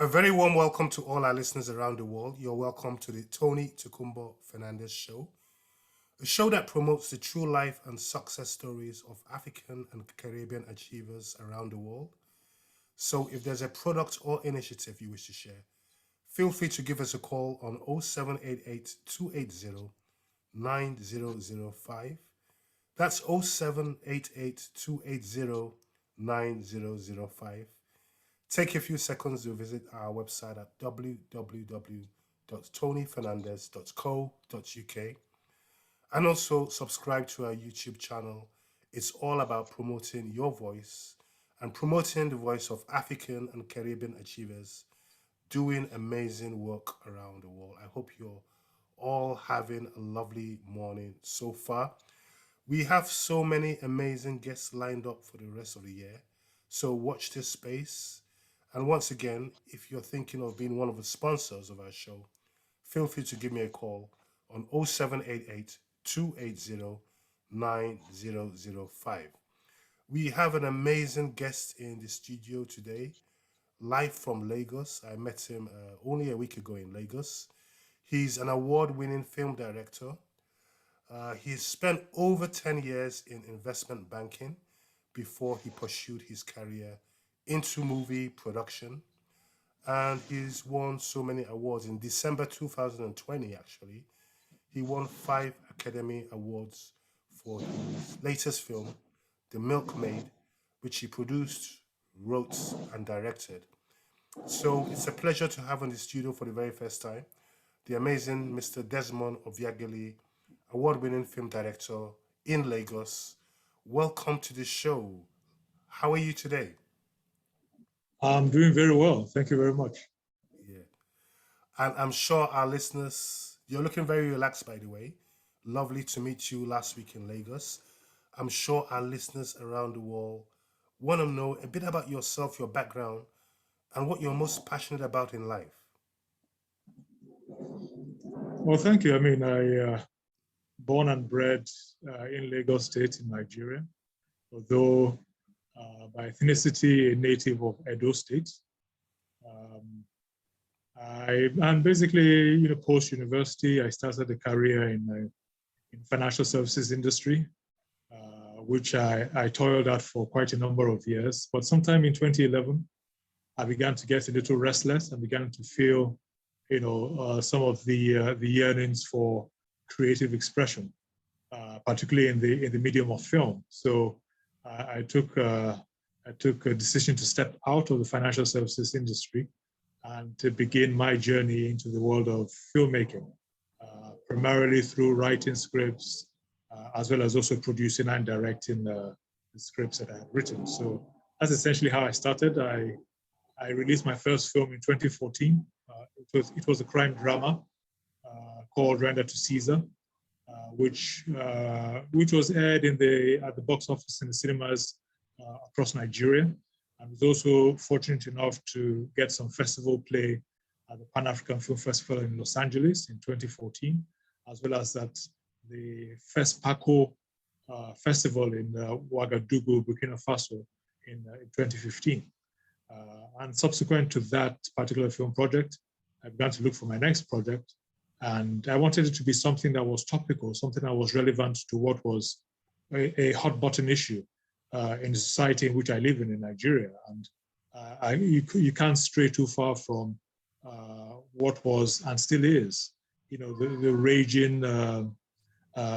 A very warm welcome to all our listeners around the world. You're welcome to the Tokunbo Fernandez show, a show that promotes the true life and success stories of African and Caribbean achievers around the world. So if there's a product or initiative you wish to share, feel free to give us a call on 0788 280 9005. That's 0788 280 9005. Take a few seconds to visit our website at www.tonyfernandez.co.uk and also subscribe to our YouTube channel. It's all about promoting your voice and promoting the voice of African and Caribbean achievers doing amazing work around the world. I hope you're all having a lovely morning so far. We have so many amazing guests lined up for the rest of the year, so watch this space. And once again, if you're thinking of being one of the sponsors of our show, feel free to give me a call on 0788 280 9005. We have an amazing guest in the studio today, live from Lagos. I met him only a week ago in Lagos. He's an award winning film director. He's spent over 10 years in investment banking before he pursued his career into movie production. And he's won so many awards. In December 2020, actually, he won 5 Academy Awards for his latest film, The Milkmaid, which he produced, wrote, and directed. So it's a pleasure to have in the studio for the very first time the amazing Mr. Desmond Ovbiagele, award-winning film director in Lagos. Welcome to the show. How are you today? I'm doing very well. Thank you very much. Yeah. And I'm sure our listeners, you're looking very relaxed, by the way. Lovely to meet you last week in Lagos. I'm sure our listeners around the world want to know a bit about yourself, your background, and what you're most passionate about in life. Well, thank you. I born and bred in Lagos State in Nigeria, although by ethnicity a native of Edo State. And basically, post university, I started a career in financial services industry, which I toiled at for quite a number of years. But sometime in 2011, I began to get a little restless and began to feel, some of the yearnings for creative expression, particularly in the medium of film. So I took a decision to step out of the financial services industry and to begin my journey into the world of filmmaking, primarily through writing scripts, as well as also producing and directing the scripts that I had written. So that's essentially how I started. I released my first film in 2014. It was a crime drama called Render to Caesar, which was aired at the box office in the cinemas across Nigeria. I was also fortunate enough to get some festival play at the Pan-African Film Festival in Los Angeles in 2014, as well as at the FESPACO festival in Ouagadougou, Burkina Faso in 2015. And subsequent to that particular film project, I began to look for my next project. And I wanted it to be something that was topical, something that was relevant to what was a hot button issue in the society in which I live in Nigeria. And you can't stray too far from what was and still is, the raging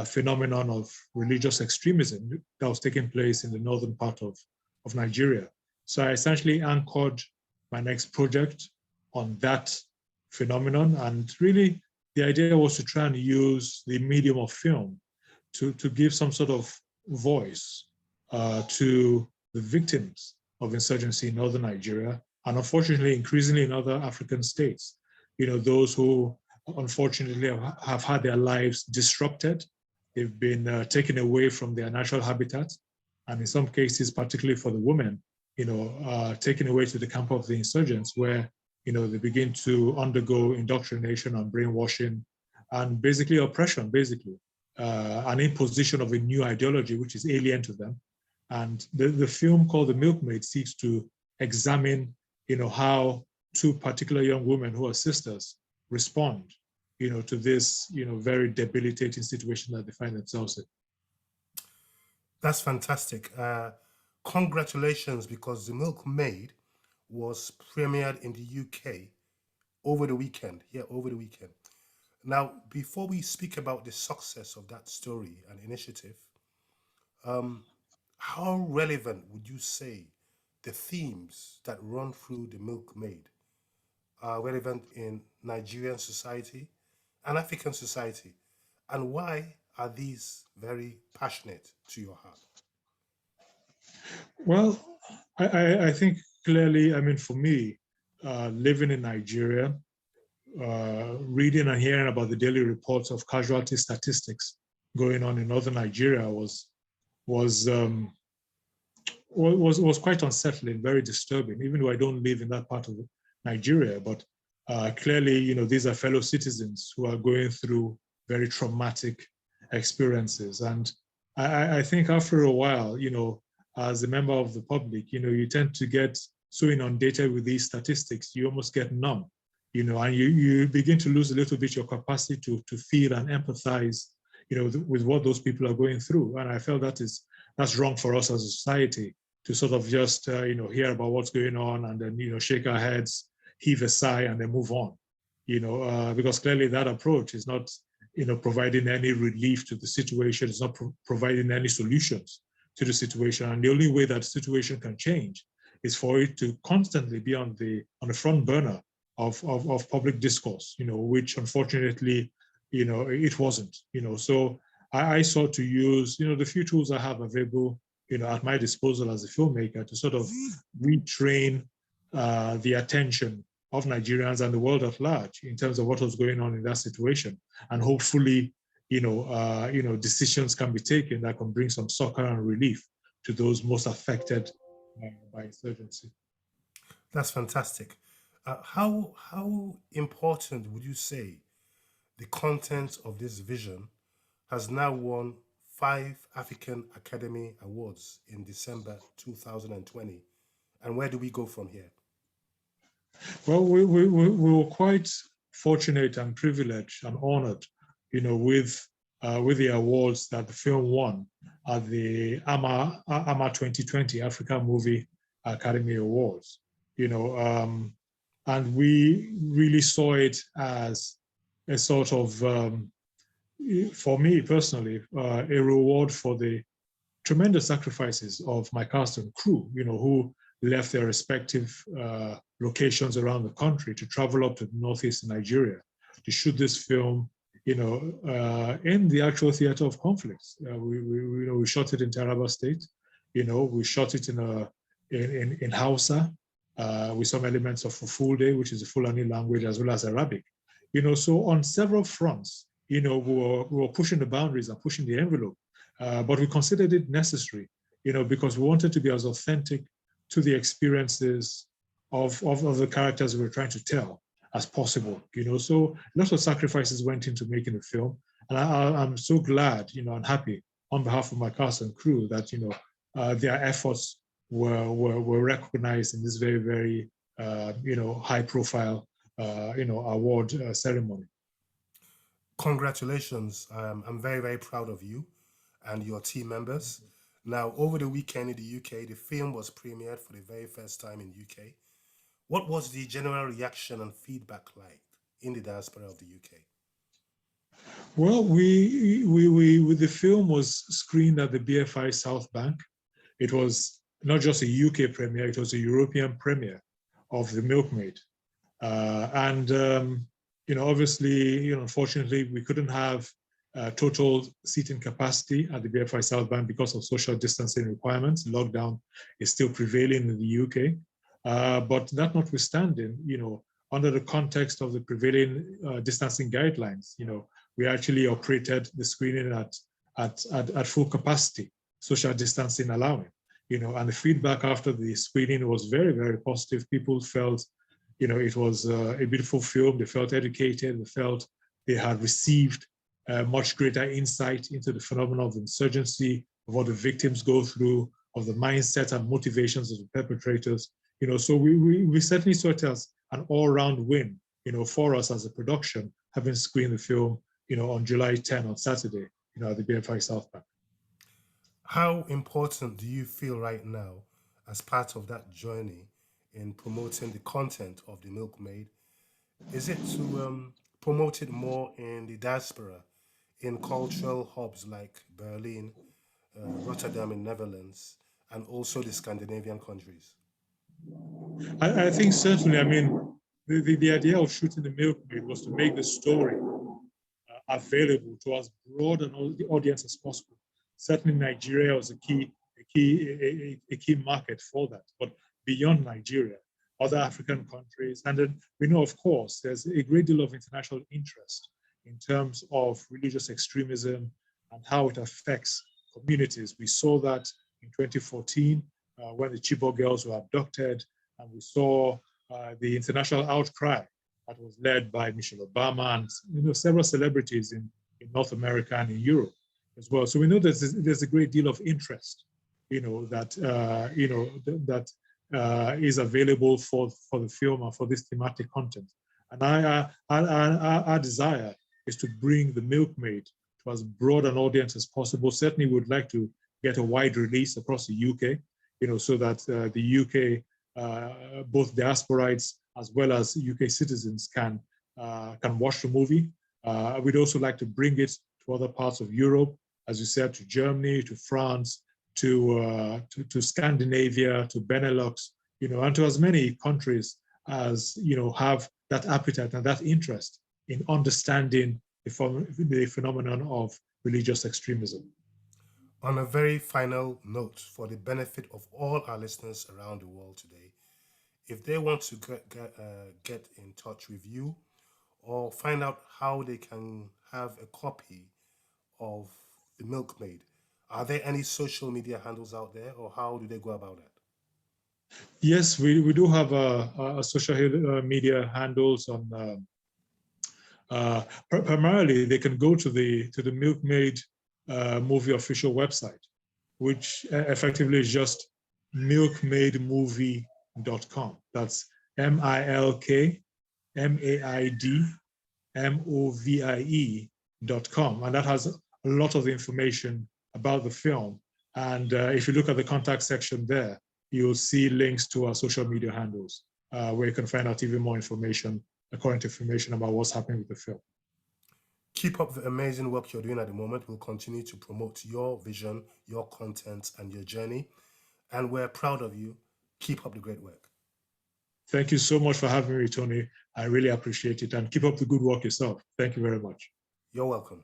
phenomenon of religious extremism that was taking place in the northern part of Nigeria. So I essentially anchored my next project on that phenomenon. And really, the idea was to try and use the medium of film to give some sort of voice to the victims of insurgency in northern Nigeria, and unfortunately, increasingly in other African states. Those who unfortunately have had their lives disrupted. They've been taken away from their natural habitat, and in some cases, particularly for the women, taken away to the camp of the insurgents, where they begin to undergo indoctrination and brainwashing, and basically oppression, an imposition of a new ideology which is alien to them. And the film called The Milkmaid seeks to examine, how two particular young women who are sisters respond, to this, very debilitating situation that they find themselves in. That's fantastic. Congratulations, because The Milkmaid was premiered in the UK over the weekend. Yeah, over the weekend. Now, before we speak about the success of that story and initiative, um, how relevant would you say the themes that run through The Milkmaid are relevant in Nigerian society and African society? And why are these very passionate to your heart? Well, I think clearly, I mean, for me, living in Nigeria, reading and hearing about the daily reports of casualty statistics going on in northern Nigeria was quite unsettling, very disturbing. Even though I don't live in that part of Nigeria, but clearly, these are fellow citizens who are going through very traumatic experiences, and I think after a while, as a member of the public, you tend to get so inundated with these statistics, you almost get numb, and you begin to lose a little bit your capacity to feel and empathize, with what those people are going through. And I felt that's wrong for us as a society to sort of just, hear about what's going on and then, shake our heads, heave a sigh, and then move on, because clearly that approach is not, providing any relief to the situation. It's not providing any solutions to the situation. And the only way that situation can change is for it to constantly be on the front burner of public discourse, which unfortunately, it wasn't, So I sought to use, the few tools I have available, at my disposal as a filmmaker to sort of retrain the attention of Nigerians and the world at large in terms of what was going on in that situation. And hopefully, decisions can be taken that can bring some succor and relief to those most affected by insurgency. That's fantastic. How important would you say the content of this vision has now won 5 African Academy Awards in December 2020? And where do we go from here? Well, we were quite fortunate and privileged and honored, with the awards that the film won at the AMA 2020 African Movie Academy Awards. And we really saw it as a sort of, for me personally, a reward for the tremendous sacrifices of my cast and crew, who left their respective locations around the country to travel up to the northeast Nigeria to shoot this film, in the actual theater of conflicts. We shot it in Taraba State. We shot it in Hausa, with some elements of Fulde, which is a Fulani language, as well as Arabic. So on several fronts, we were pushing the boundaries and pushing the envelope, but we considered it necessary, because we wanted to be as authentic to the experiences of the characters we were trying to tell as possible, So lots of sacrifices went into making the film, and I'm so glad, and happy on behalf of my cast and crew that, their efforts were recognized in this very, very, high-profile, award ceremony. Congratulations. I'm very, very proud of you and your team members. Now, over the weekend in the UK, the film was premiered for the very first time in the UK. What was the general reaction and feedback like in the diaspora of the UK? Well, the film was screened at the BFI South Bank. It was not just a UK premiere, it was a European premiere of The Milkmaid. Obviously, unfortunately, we couldn't have total seating capacity at the BFI South Bank because of social distancing requirements. Lockdown is still prevailing in the UK. But that notwithstanding, under the context of the prevailing distancing guidelines, we actually operated the screening at full capacity, social distancing allowing, and the feedback after the screening was very, very positive. People felt, it was a beautiful film. They felt educated. They felt they had received much greater insight into the phenomenon of insurgency, of what the victims go through, of the mindset and motivations of the perpetrators, So we certainly saw it as an all-round win, for us as a production, having screened the film, on July 10 on Saturday, at the BFI South Bank. How important do you feel right now as part of that journey in promoting the content of the Milkmaid? Is it to promote it more in the diaspora, in cultural hubs like Berlin, Rotterdam in Netherlands, and also the Scandinavian countries? I think certainly, I mean, the idea of shooting the Milkmaid was to make the story available to as broad an audience as possible. Certainly, Nigeria was a key market for that. But beyond Nigeria, other African countries, and then we know, of course, there's a great deal of international interest in terms of religious extremism and how it affects communities. We saw that in 2014 when the Chibok girls were abducted, and we saw the international outcry that was led by Michelle Obama and several celebrities in North America and in Europe as well. So we know there's a great deal of interest, that is available for the film and for this thematic content. And our desire is to bring the Milkmaid to as broad an audience as possible. Certainly, we would like to get a wide release across the UK, so that the UK, both diasporites as well as UK citizens can watch the movie. We'd also like to bring it to other parts of Europe, as you said, to Germany, to France, to Scandinavia, to Benelux, and to as many countries as have that appetite and that interest in understanding the phenomenon of religious extremism. On a very final note, for the benefit of all our listeners around the world today, if they want to get in touch with you or find out how they can have a copy of The Milkmaid, are there any social media handles out there, or how do they go about that? Yes, we do have a social media handles on. Primarily, they can go to the Milkmaid movie official website, which effectively is just milkmaidmovie.com. That's milkmaidmovie.com, and that has a lot of information about the film. And if you look at the contact section there, you'll see links to our social media handles where you can find out even more information, current information about what's happening with the film. Keep up the amazing work you're doing at the moment. We'll continue to promote your vision, your content, and your journey. And we're proud of you. Keep up the great work. Thank you so much for having me, Tony. I really appreciate it. And keep up the good work yourself. Thank you very much. You're welcome.